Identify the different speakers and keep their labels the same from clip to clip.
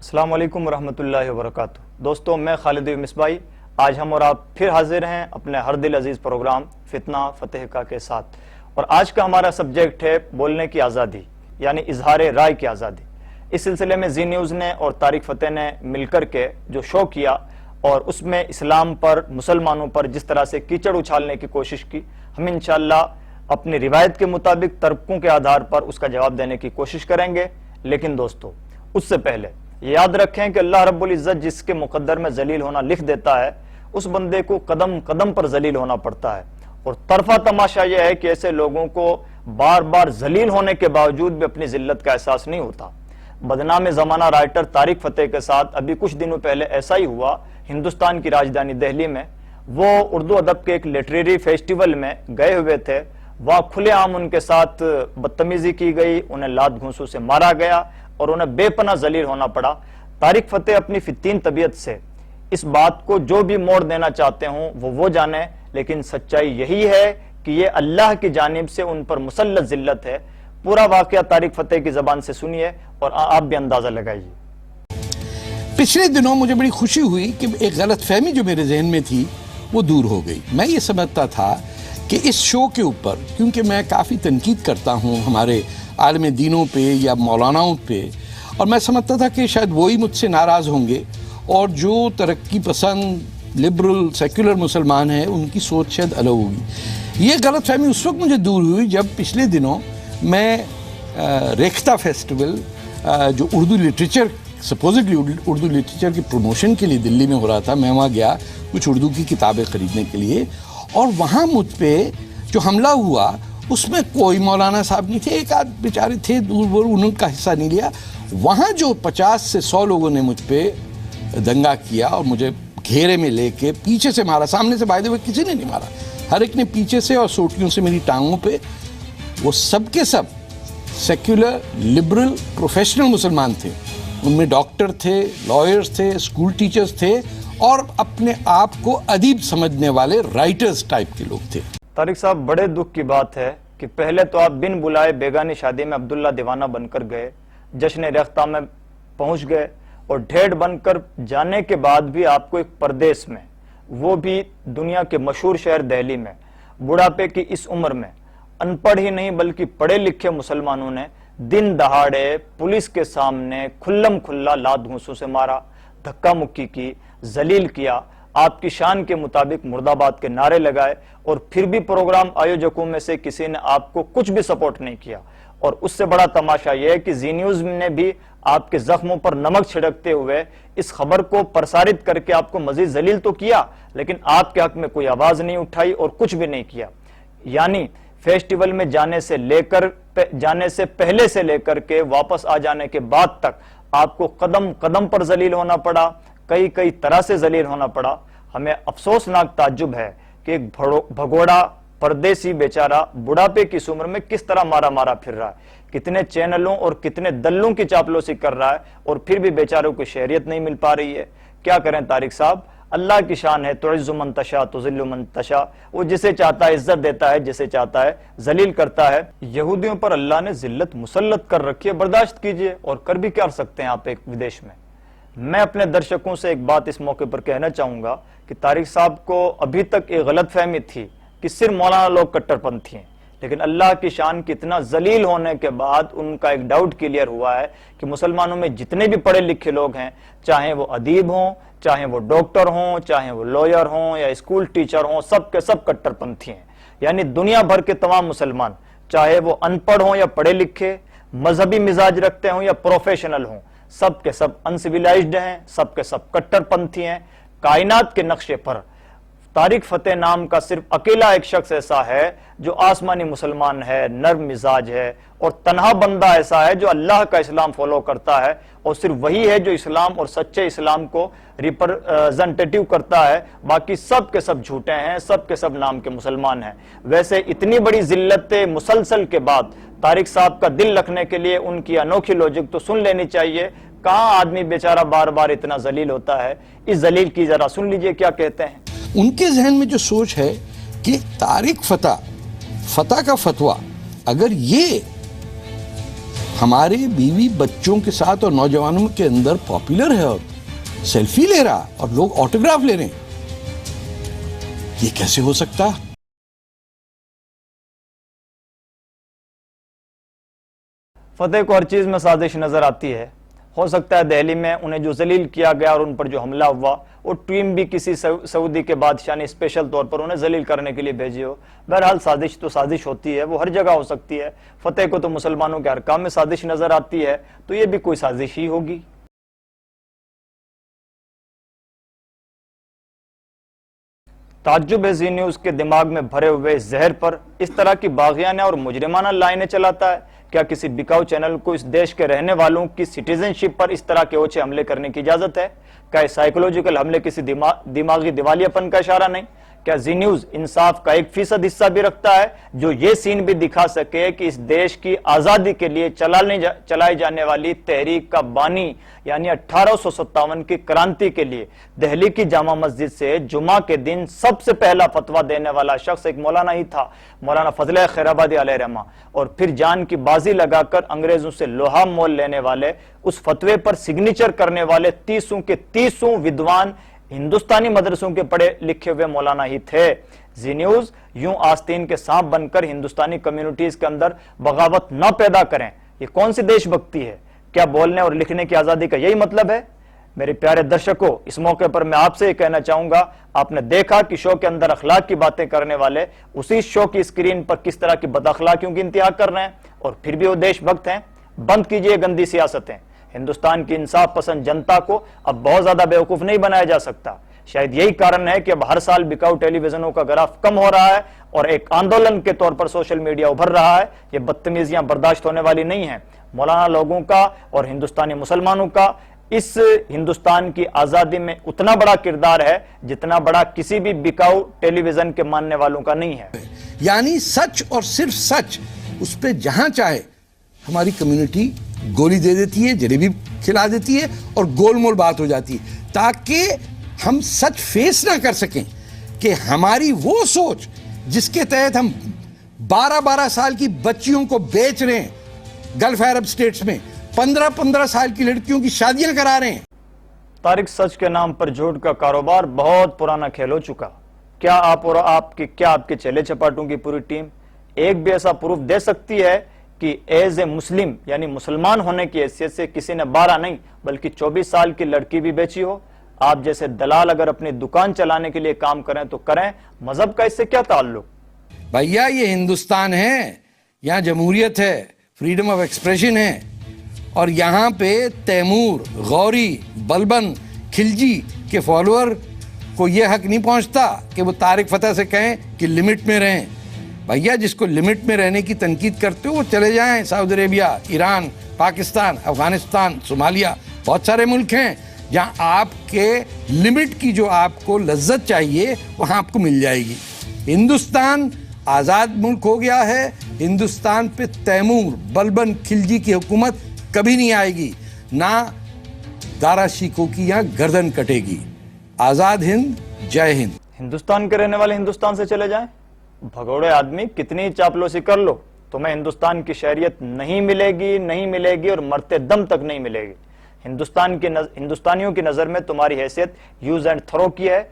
Speaker 1: السلام علیکم ورحمۃ اللہ وبرکاتہ۔ دوستو، میں خالد مصباحی آج ہم اور آپ پھر حاضر ہیں اپنے ہر دل عزیز پروگرام فتنہ فتح کا کے ساتھ، اور آج کا ہمارا سبجیکٹ ہے بولنے کی آزادی، یعنی اظہار رائے کی آزادی۔ اس سلسلے میں زی نیوز نے اور طارق فتح نے مل کر کے جو شو کیا اور اس میں اسلام پر، مسلمانوں پر جس طرح سے کیچڑ اچھالنے کی کوشش کی، ہم انشاءاللہ اپنی روایت کے مطابق ترکوں کے آدھار پر اس کا جواب دینے کی کوشش کریں گے۔ لیکن دوستو، اس سے پہلے یاد رکھیں کہ اللہ رب العزت جس کے مقدر میں ذلیل ہونا لکھ دیتا ہے، اس بندے کو قدم قدم پر ذلیل ہونا پڑتا ہے۔ اور طرفہ تماشا یہ ہے کہ ایسے لوگوں کو بار بار ذلیل ہونے کے باوجود بھی اپنی ذلت کا احساس نہیں ہوتا۔ بدنام زمانہ رائٹر طارق فتح کے ساتھ ابھی کچھ دنوں پہلے ایسا ہی ہوا۔ ہندوستان کی راجدھانی دہلی میں وہ اردو ادب کے ایک لٹریری فیسٹیول میں گئے ہوئے تھے، وہاں کھلے عام ان کے ساتھ بدتمیزی کی گئی، انہیں لات گھونسوں سے مارا گیا اور انہیں بے پناہ ذلیل ہونا پڑا۔ طارق فتح اپنی فتین طبیعت سے اس بات کو جو بھی موڑ دینا چاہتے ہوں وہ جانے، لیکن سچائی یہی ہے کہ یہ اللہ کی جانب سے ان پر مسلط ذلت ہے۔ پورا واقعہ طارق فتح کی زبان سے سنیے اور آپ بھی اندازہ لگائیے۔
Speaker 2: پچھلے دنوں مجھے بڑی خوشی ہوئی کہ ایک غلط فہمی جو میرے ذہن میں تھی وہ دور ہو گئی۔ میں یہ سمجھتا تھا کہ اس شو کے اوپر، کیونکہ میں کافی تنقید کرتا ہوں ہمارے عالم دینوں پہ یا مولاناؤں پہ، اور میں سمجھتا تھا کہ شاید وہی مجھ سے ناراض ہوں گے، اور جو ترقی پسند لبرل سیکولر مسلمان ہیں ان کی سوچ شاید الگ ہوگی۔ یہ غلط فہمی اس وقت مجھے دور ہوئی جب پچھلے دنوں میں ریختہ فیسٹیول جو Urdu literature, supposedly Urdu literature کی پروموشن کے لیے دلی میں ہو رہا تھا، میں وہاں گیا کچھ اردو کی کتابیں خریدنے کے لیے، اور وہاں مجھ پہ جو حملہ ہوا اس میں کوئی مولانا صاحب نہیں تھے، ایک آدھ بیچارے تھے دور دور، انہوں کا حصہ نہیں لیا۔ وہاں جو 50 سے 100 لوگوں نے مجھ پہ دنگا کیا اور مجھے گھیرے میں لے کے پیچھے سے مارا، سامنے سے بائی دی وے کسی نے نہیں مارا، ہر ایک نے پیچھے سے اور سوٹیوں سے میری ٹانگوں پہ، وہ سب کے سب سیکولر لبرل پروفیشنل مسلمان تھے، ان میں ڈاکٹر تھے، لائرز تھے، اسکول ٹیچرز تھے، اور اپنے آپ کو ادیب سمجھنے والے رائٹرز ٹائپ کے لوگ تھے۔
Speaker 1: طارق صاحب، بڑے دکھ کی بات ہے کہ پہلے تو آپ بن بلائے بیگانی شادی میں عبداللہ دیوانہ بن کر گئے، جشن ریختہ میں پہنچ گئے، اور ڈھیڑ بن کر جانے کے بعد بھی آپ کو ایک پردیس میں، وہ بھی دنیا کے مشہور شہر دہلی میں، بڑھاپے کی اس عمر میں، ان پڑھ ہی نہیں بلکہ پڑھے لکھے مسلمانوں نے دن دہاڑے پولیس کے سامنے کھلم کھلا لات گھونسوں سے مارا، دھکا مکی کی، ذلیل کیا، آپ کی شان کے مطابق مرد آباد کے نعرے لگائے، اور پھر بھی پروگرام آیوجکوں میں سے کسی نے آپ کو کچھ بھی سپورٹ نہیں کیا۔ اور اس سے بڑا تماشا یہ ہے کہ زی نیوز نے بھی آپ کے زخموں پر نمک چھڑکتے ہوئے اس خبر کو پرسارت کر کے آپ کو مزید ذلیل تو کیا، لیکن آپ کے حق میں کوئی آواز نہیں اٹھائی اور کچھ بھی نہیں کیا۔ یعنی فیسٹیول میں جانے سے پہلے سے لے کر کے واپس آ جانے کے بعد تک آپ کو قدم قدم پر ذلیل ہونا پڑا، کئی طرح سے ذلیل ہونا پڑا۔ ہمیں افسوسناک تعجب ہے کہ ایک بھگوڑا پردیسی بیچارہ بڑھاپے کی عمر میں کس طرح مارا پھر رہا ہے، کتنے چینلوں اور کتنے دلوں کی چاپلوسی کر رہا ہے، اور پھر بھی بیچاروں کو شہریت نہیں مل پا رہی ہے۔ کیا کریں طارق صاحب، اللہ کی شان ہے، تعز من تشاء تذل من تشاء، وہ جسے چاہتا ہے عزت دیتا ہے، جسے چاہتا ہے ذلیل کرتا ہے۔ یہودیوں پر اللہ نے ذلت مسلط کر رکھی ہے، برداشت کیجئے، اور کر بھی کیا سکتے ہیں آپ ایک ودیش میں۔ میں اپنے درشکوں سے ایک بات اس موقع پر کہنا چاہوں گا کہ طارق صاحب کو ابھی تک ایک غلط فہمی تھی کہ صرف مولانا لوگ کٹر پنتھی ہیں، لیکن اللہ کی شان کی اتنا ذلیل ہونے کے بعد ان کا ایک ڈاؤٹ کلیئر ہوا ہے کہ مسلمانوں میں جتنے بھی پڑھے لکھے لوگ ہیں، چاہے وہ ادیب ہوں، چاہے وہ ڈاکٹر ہوں، چاہے وہ لائر ہوں یا اسکول ٹیچر ہوں، سب کے سب کٹر پنتھی ہیں۔ یعنی دنیا بھر کے تمام مسلمان، چاہے وہ ان پڑھ ہوں یا پڑھے لکھے، مذہبی مزاج رکھتے ہوں یا پروفیشنل ہوں، سب کے سب انسیویلائزڈ ہیں، سب کے سب کٹر پنتھی ہیں۔ کائنات کے نقشے پر طارق فتح نام کا صرف اکیلا ایک شخص ایسا ہے جو آسمانی مسلمان ہے، نرم مزاج ہے، اور تنہا بندہ ایسا ہے جو اللہ کا اسلام فالو کرتا ہے، اور صرف وہی ہے جو اسلام اور سچے اسلام کو ریپرزنٹیٹیو کرتا ہے۔ باقی سب کے سب جھوٹے ہیں، سب کے سب نام کے مسلمان ہیں۔ ویسے اتنی بڑی ذلت مسلسل کے بعد طارق صاحب کا دل رکھنے کے لیے ان کی انوکھی لوجک تو سن لینی چاہیے۔ کہاں آدمی بیچارہ بار بار اتنا ذلیل ہوتا ہے، اس ذلیل کی ذرا سن لیجئے کیا کہتے ہیں۔
Speaker 2: ان کے ذہن میں جو سوچ ہے کہ طارق فتح کا فتویٰ اگر یہ ہمارے بیوی بچوں کے ساتھ اور نوجوانوں کے اندر پاپولر ہے اور سیلفی لے رہا اور لوگ آٹوگراف لے رہے ہیں. یہ کیسے ہو سکتا؟
Speaker 1: فتح کو ہر چیز میں سازش نظر آتی ہے. ہو سکتا ہے دہلی میں انہیں جو ذلیل کیا گیا اور ان پر جو حملہ ہوا وہ ٹیم بھی کسی سعودی کے بادشاہ نے اسپیشل طور پر انہیں ذلیل کرنے کے لیے بھیجی ہو. بہرحال سازش تو سازش ہوتی ہے, وہ ہر جگہ ہو سکتی ہے. فتح کو تو مسلمانوں کے ہر کام میں سازش نظر آتی ہے, تو یہ بھی کوئی سازش ہی ہوگی. تعجب ہے زی نیوز کے دماغ میں بھرے ہوئے زہر پر اس طرح کی باغیانہ اور مجرمانہ لائنیں چلاتا ہے. کیا کسی بکاؤ چینل کو اس دیش کے رہنے والوں کی سٹیزن شپ پر اس طرح کے اوچھے حملے کرنے کی اجازت ہے؟ کیا سائیکولوجیکل حملے کسی دماغی دیوالیہ پن کا اشارہ نہیں؟ کیا زی نیوز انصاف کا 1% حصہ بھی رکھتا ہے جو یہ سین بھی دکھا سکے کہ اس دیش کی آزادی کے لیے چلائی جانے والی تحریک کا بانی یعنی 1857 کی کرانتی کے لیے دہلی کی جامع مسجد سے جمعہ کے دن سب سے پہلا فتویٰ دینے والا شخص ایک مولانا ہی تھا, مولانا فضل خیرآبادی علیہ رحمہ, اور پھر جان کی بازی لگا کر انگریزوں سے لوہا مول لینے والے, اس فتوے پر سگنیچر کرنے والے 30 کے 30 ودوان ہندوستانی مدرسوں کے پڑھے لکھے ہوئے مولانا ہی تھے. زی نیوز یوں آستین کے سانپ بن کر ہندوستانی کمیونٹیز کے اندر بغاوت نہ پیدا کریں. یہ کون سی دیش بھکتی ہے؟ کیا بولنے اور لکھنے کی آزادی کا یہی مطلب ہے؟ میرے پیارے درشکوں, اس موقع پر میں آپ سے یہ کہنا چاہوں گا, آپ نے دیکھا کہ شو کے اندر اخلاق کی باتیں کرنے والے اسی شو کی اسکرین پر کس طرح کی بد اخلاقیوں کی انتہا کر رہے ہیں, اور پھر بھی وہ دیش بھکت ہیں. بند کیجئے گندی سیاستیں. ہندوستان کی انصاف پسند جنتا کو اب بہت زیادہ بیوقوف نہیں بنایا جا سکتا. شاید یہی کارن ہے کہ اب ہر سال بکاؤ ٹیلی ویژنوں کا گراف کم ہو رہا ہے اور ایک آندولن کے طور پر سوشل میڈیا ابھر رہا ہے. یہ بدتمیزیاں برداشت ہونے والی نہیں ہیں. مولانا لوگوں کا اور ہندوستانی مسلمانوں کا اس ہندوستان کی آزادی میں اتنا بڑا کردار ہے جتنا بڑا کسی بھی بکاؤ ٹیلی ویژن کے ماننے والوں کا نہیں ہے.
Speaker 2: یعنی سچ اور صرف سچ, اس پہ جہاں چاہے ہماری کمیونٹی گولی دے دیتی ہے, جلیبی کھلا دیتی ہے اور گول مول بات ہو جاتی ہے, تاکہ ہم سچ فیس نہ کر سکیں کہ ہماری وہ سوچ جس کے تحت ہم 12 سال کی بچیوں کو بیچ رہے ہیں گلف عرب سٹیٹس میں, 15 سال کی لڑکیوں کی شادیاں کرا رہے ہیں.
Speaker 1: طارق, سچ کے نام پر جھوٹ کا کاروبار بہت پرانا کھیل ہو چکا. کیا آپ اور آپ کے چیلے چپاٹوں کی پوری ٹیم ایک بھی ایسا پروف دے سکتی ہے کہ ایز اے مسلم یعنی مسلمان ہونے کی حیثیت سے کسی نے 12 نہیں بلکہ 24 سال کی لڑکی بھی بیچی ہو؟ آپ جیسے دلال اگر اپنی دکان چلانے کے لیے کام کریں تو کریں, مذہب کا اس سے کیا تعلق؟
Speaker 2: بھیا یہ ہندوستان ہے, یہاں جمہوریت ہے, فریڈم آف ایکسپریشن ہے, اور یہاں پہ تیمور, غوری, بلبن, کھلجی کے فالوور کو یہ حق نہیں پہنچتا کہ وہ طارق فتح سے کہیں کہ لمٹ میں رہیں. بھیا جس کو لمٹ میں رہنے کی تنقید کرتے ہو وہ چلے جائیں سعودی عربیہ, ایران, پاکستان, افغانستان, صومالیہ, بہت سارے ملک ہیں جہاں آپ کے لمٹ کی جو آپ کو لذت چاہیے وہاں آپ کو مل جائے گی. ہندوستان آزاد ملک ہو گیا ہے, ہندوستان پہ تیمور, بلبن, کھلجی کی حکومت کبھی نہیں آئے گی, نہ دارا شیکو کی یہاں گردن کٹے گی. آزاد ہند, جے ہند.
Speaker 1: ہندوستان کے رہنے والے ہندوستان سے چلے جائیں. بھگوڑے آدمی, کتنی چاپلوسی کر لو تمہیں ہندوستان کی شہریت نہیں ملے گی اور مرتے دم تک نہیں ملے گی. ہندوستانیوں کی نظر میں تمہاری حیثیت یوز اینڈ تھرو کی ہے.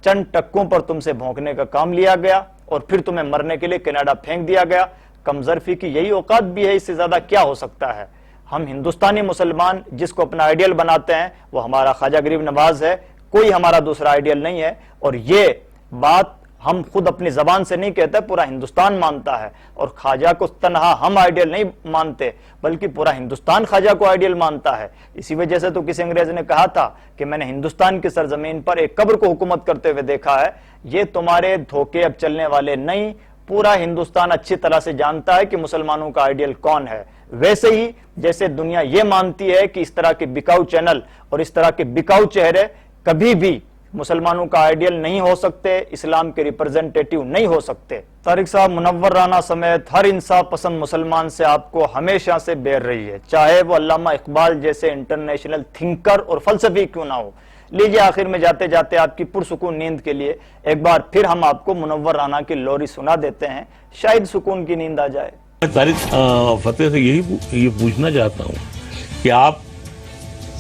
Speaker 1: چند ٹکوں پر تم سے بھونکنے کا کام لیا گیا اور پھر تمہیں مرنے کے لیے کینیڈا پھینک دیا گیا. کم ظرفی کی یہی اوقات بھی ہے, اس سے زیادہ کیا ہو سکتا ہے؟ ہم ہندوستانی مسلمان جس کو اپنا آئیڈیل بناتے ہیں وہ ہمارا خواجہ غریب نواز ہے, کوئی ہمارا دوسرا آئیڈیل نہیں ہے. اور یہ بات ہم خود اپنی زبان سے نہیں کہتے, پورا ہندوستان مانتا ہے. اور خواجہ کو تنہا ہم آئیڈیل نہیں مانتے بلکہ پورا ہندوستان خواجہ کو آئیڈیل مانتا ہے. اسی وجہ سے تو کسی انگریز نے کہا تھا کہ میں نے ہندوستان کی سرزمین پر ایک قبر کو حکومت کرتے ہوئے دیکھا ہے. یہ تمہارے دھوکے اب چلنے والے نہیں, پورا ہندوستان اچھی طرح سے جانتا ہے کہ مسلمانوں کا آئیڈیل کون ہے. ویسے ہی جیسے دنیا یہ مانتی ہے کہ اس طرح کے بکاؤ چینل اور اس طرح کے بکاؤ چہرے کبھی بھی مسلمانوں کا آئیڈیل نہیں ہو سکتے, اسلام کے ریپرزنٹیٹیو نہیں ہو سکتے. طارق صاحب, منور رانا سمیت ہر انصاف پسند مسلمان سے آپ کو ہمیشہ سے بیر رہی ہے, چاہے وہ علامہ اقبال جیسے انٹرنیشنل تھنکر اور فلسفی کیوں نہ ہو. لیجئے آخر میں جاتے جاتے آپ کی پرسکون نیند کے لیے ایک بار پھر ہم آپ کو منور رانا کی لوری سنا دیتے ہیں, شاید سکون کی نیند آ جائے.
Speaker 3: طارق فتح سے یہ پوچھنا چاہتا ہوں کہ آپ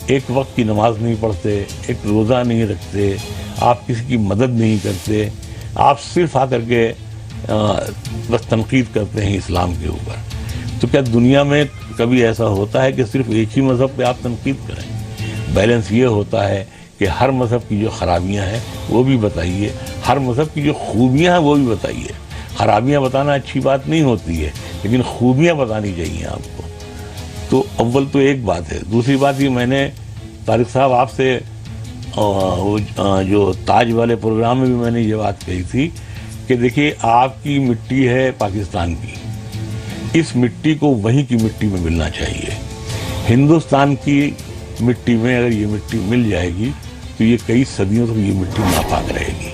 Speaker 3: ایک وقت کی نماز نہیں پڑھتے، ایک روزہ نہیں رکھتے، آپ کسی کی مدد نہیں کرتے، آپ صرف آ کر کے بس تنقید کرتے ہیں اسلام کے اوپر. تو کیا دنیا میں کبھی ایسا ہوتا ہے کہ صرف ایک ہی مذہب پہ آپ تنقید کریں؟ بیلنس یہ ہوتا ہے کہ ہر مذہب کی جو خرابیاں ہیں وہ بھی بتائیے، ہر مذہب کی جو خوبیاں ہیں وہ بھی بتائیے. خرابیاں بتانا اچھی بات نہیں ہوتی ہے، لیکن خوبیاں بتانی چاہیے آپ کو. تو اول تو ایک بات ہے. دوسری بات یہ، میں نے طارق صاحب آپ سے جو تاج والے پروگرام میں بھی میں نے یہ بات کہی تھی کہ دیکھیے آپ کی مٹی ہے پاکستان کی، اس مٹی کو وہیں کی مٹی میں ملنا چاہیے. ہندوستان کی مٹی میں اگر یہ مٹی مل جائے گی تو یہ کئی صدیوں تک یہ مٹی ناپاک رہے گی.